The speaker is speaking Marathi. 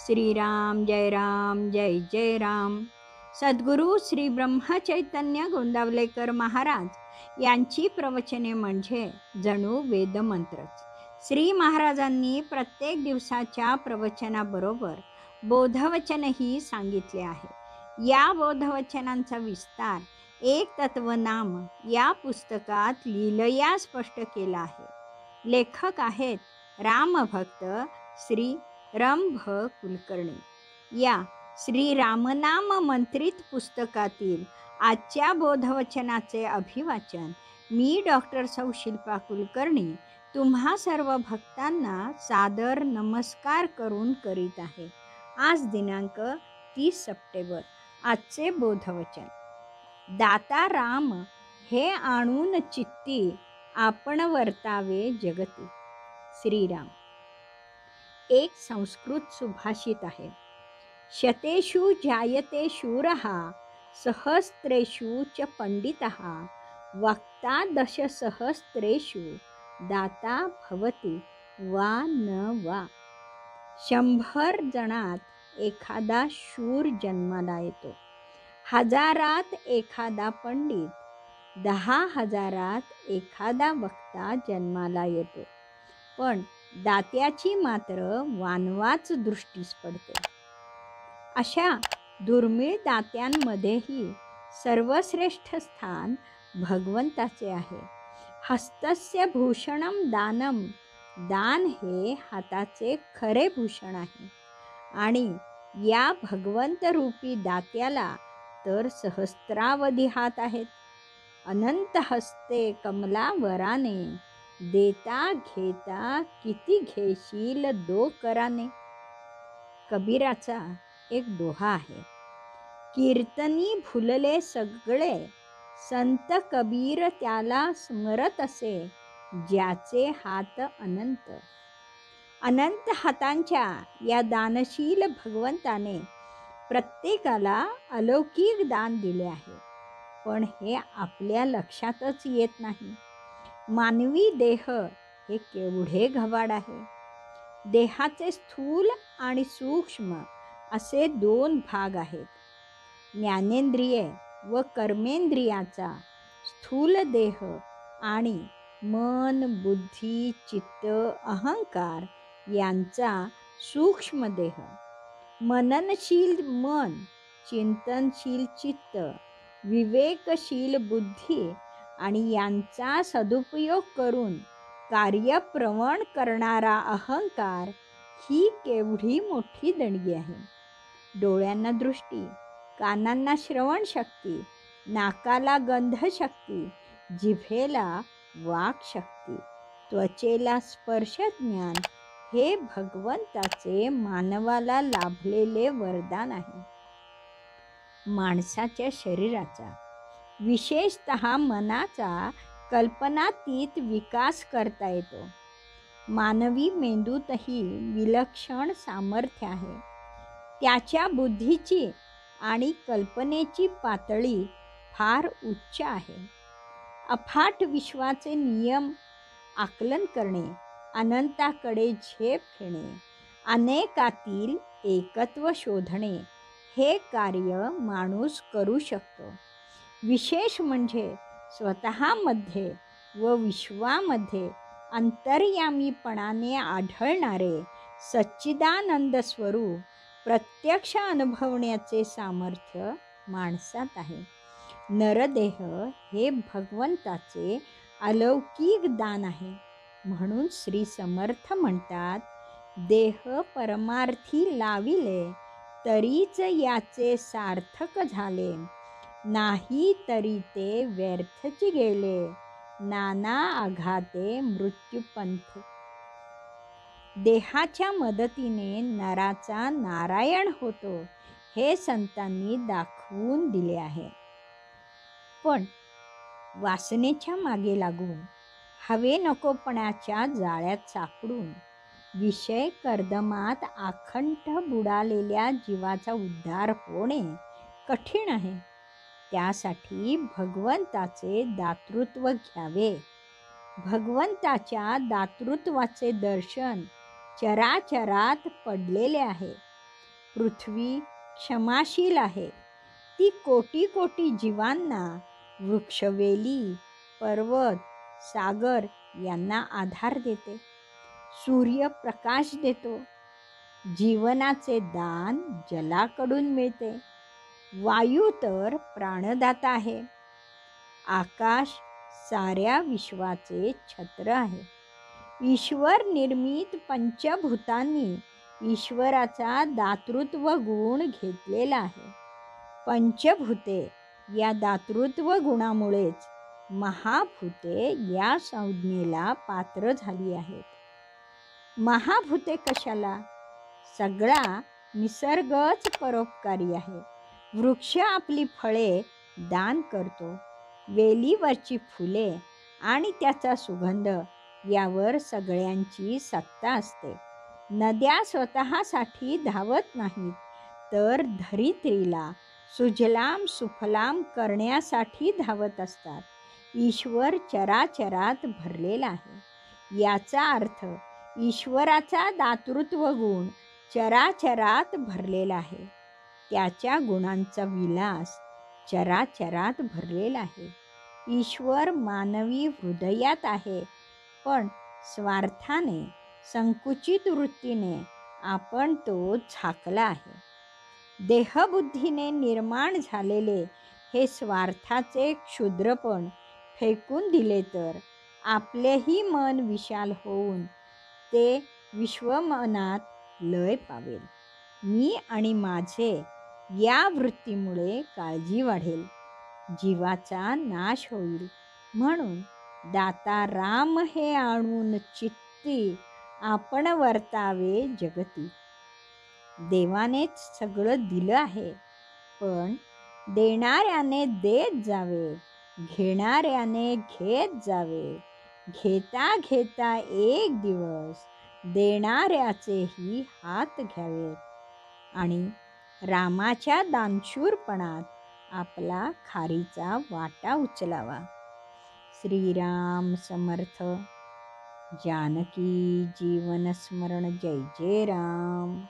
श्रीराम जय जय राम. सद्गुरू श्री ब्रह्मचैतन्य गोंदावलेकर महाराज यांची प्रवचने म्हणजे जणू वेदमंत्रच. श्री महाराजांनी प्रत्येक दिवसाच्या प्रवचनाबरोबर बोधवचनही सांगितले आहे. या बोधवचनांचा विस्तार एक तत्वनाम या पुस्तकात लीलया स्पष्ट केला आहे. लेखक आहेत रामभक्त श्री रंभ कुलकर्णी. या श्री रामनाम मंत्रित पुस्तकातील आजच्या बोधवचनाचे अभिवाचन मी डॉक्टर सौ शिल्पा कुलकर्णी तुम्हा सर्व भक्तांना सादर नमस्कार करून करीत आहे. आज दिनांक 30 सप्टेंबर. आजचे बोधवचन. दाता राम हे आणून चित्ती आपण वर्तावे जगती. श्रीराम. एक संस्कृत सुभाषित आहे. शतेषु जायते शूरः सहस्रेषु च पंडितः वक्ता दशसहस्रेषु दाता भवति वा न वा. 100 जणात एखादा शूर जन्माला येतो, 1000 एखादा पंडित, 10,000 एखादा वक्ता जन्माला येतो, पण दात्याची मात्र वानवाच दृष्टीस पडते. अशा दुर्मिळ दात्यांमध्येही सर्वश्रेष्ठ स्थान भगवंताचे आहे. हस्तस्य भूषणम दानम. दान हे हाताचे खरे भूषण आहे आणि या भगवंत रूपी दात्याला तर सहस्रावधी हात आहेत. अनंत हस्ते कमला वराने देता घेता किती घेशील दो कराने. कबीराचा एक दोहा आहे. कीर्तनी फुलले सगळे संत कबीर त्याला स्मरत असे ज्याचे हात अनंत. अनंत हातांच्या या दानशील भगवंताने प्रत्येकाला अलौकिक दान दिले आहे, पण हे आपल्या लक्षातच येत नाही. मानवी देह हे केवढे घबाड आहे. देहाचे स्थूल आणि सूक्ष्म असे 2 भाग आहेत. ज्ञानेंद्रिये व कर्मेंद्रियाचा स्थूल देह आणि मन, बुद्धी, चित्त, अहंकार यांचा सूक्ष्म देह. मननशील मन, चिंतनशील चित्त, विवेकशील बुद्धी आणि यांचा सदुपयोग करून कार्यप्रवण करणारा अहंकार ही केवढी मोठी देणगी आहे. डोळ्यांना दृष्टी, कानांना श्रवण शक्ती, नाकाला गंध शक्ती, जिभेला वाक शक्ती, त्वचेला स्पर्श ज्ञान हे भगवंताचे मानवाला लाभलेले वरदान आहे. माणसाच्या शरीराचा, विशेषतः मनाचा कल्पनातीत विकास करता येतो. मानवी मेंदूतही विलक्षण सामर्थ्य आहे. त्याच्या बुद्धीची आणि कल्पनेची पातळी फार उच्च आहे. अफाट विश्वाचे नियम आकलन करणे, अनंताकडे झेप घेणे, अनेकातील एकत्व शोधणे हे कार्य माणूस करू शकतो. विशेष म्हणजे स्वतःमध्ये व विश्वामध्ये अंतर्यामीपणाने आढळणारे सच्चिदानंद स्वरूप प्रत्यक्ष अनुभवण्याचे सामर्थ्य माणसात आहे. नरदेह हे भगवंताचे अलौकिक दान आहे. म्हणून श्री समर्थ म्हणतात, देह परमार्थी लाविले तरीच याचे सार्थक झाले, नाही तरी ते व्यर्थची गेले, नाना आघाते मृत्यूपंथ. देहाच्या मदतीने नराचा नारायण होतो हे संतांनी दाखवून दिले आहे. पण वासनेच्या मागे लागून, हवे नकोपणाच्या जाळ्यात सापडून, विषय कर्दमात आखंड बुडालेल्या जीवाचा उद्धार होणे कठीण आहे. त्यासाठी भगवंताचे दातृत्व घ्यावे. भगवंताच्या दातृत्वाचे दर्शन चराचरात पडलेले आहे. पृथ्वी क्षमाशील आहे. ती कोटी कोटी जीवांना, वृक्षवेली, पर्वत, सागर यांना आधार देते. सूर्य प्रकाश देतो. जीवनाचे दान जलाकडून मिळते. वायू तर प्राणदाता आहे. आकाश साऱ्या विश्वाचे छत्र आहे. ईश्वर निर्मित पंचभूतांनी ईश्वराचा दातृत्व गुण घेतलेला आहे. पंचभूते या दातृत्व गुणामुळेच महाभूते या संज्ञेला पात्र झाली आहेत. महाभूते कशाला? सगळा निसर्गच परोपकारी आहे. वृक्ष आपली फळे दान करतो. वेलीवरची फुले आणि त्याचा सुगंध यावर सगळ्यांची सत्ता असते. नद्या स्वतःसाठी धावत नाहीत, तर धरित्रीला सुजलाम सुफलाम करण्यासाठी धावत असतात. ईश्वर चराचरात भरलेला आहे. याचा अर्थ ईश्वराचा दातृत्व गुण चराचरात भरलेला आहे. त्याच्या गुणांचा विलास चराचरात भरलेला आहे. ईश्वर मानवी हृदयात आहे, पण स्वार्थाने, संकुचित वृत्तीने आपण तो झाकला आहे. देहबुद्धीने निर्माण झालेले हे स्वार्थाचे क्षुद्रपण फेकून दिले तर आपलेही मन विशाल होऊन ते विश्वमनात लय पावेल. मी आणि माझे या वृत्तीमुळे काळजी वाढेल. जीवाचा नाश होईल. म्हणून दाता राम हे आणून चित्ती, आपण वर्तावे जगती. देवानेच सगळं दिलं आहे, पण देणाऱ्याने देत जावे, घेणाऱ्याने घेत जावे. घेता घेता एक दिवस देणाऱ्याचेही हात घ्यावेत आणि रामाच्या दानशूरपणात आपला खारीचा वाटा उचलावा. श्रीराम समर्थ. जानकी जीवन स्मरण. जय जय राम.